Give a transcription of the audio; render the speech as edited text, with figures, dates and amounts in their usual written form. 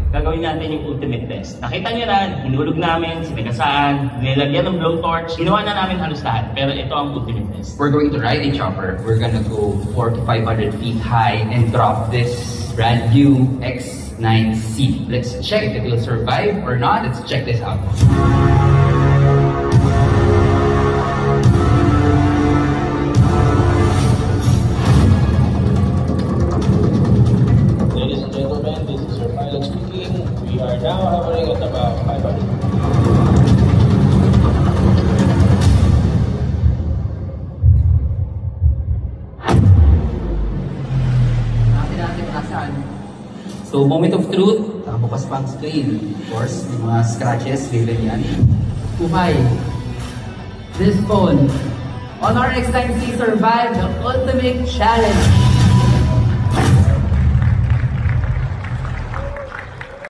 gagawin natin yung ultimate test. Nakita niyo na, hinulog namin, sinigasaan, nilagyan ng blowtorch, ginawa na namin halos lahat. Pero ito ang ultimate test. We're going to ride a chopper. We're gonna go 400 to 500 feet high and drop this brand new X9C. Let's check if it will survive or not. Let's check this out. Ladies and gentlemen, this is your pilot speaking. We are now hovering at about 500. So, moment of truth, nakabukas pa ang screen. Of course, may mga scratches, ganyan yan. Kumay, this phone on our X9C survived the ultimate challenge.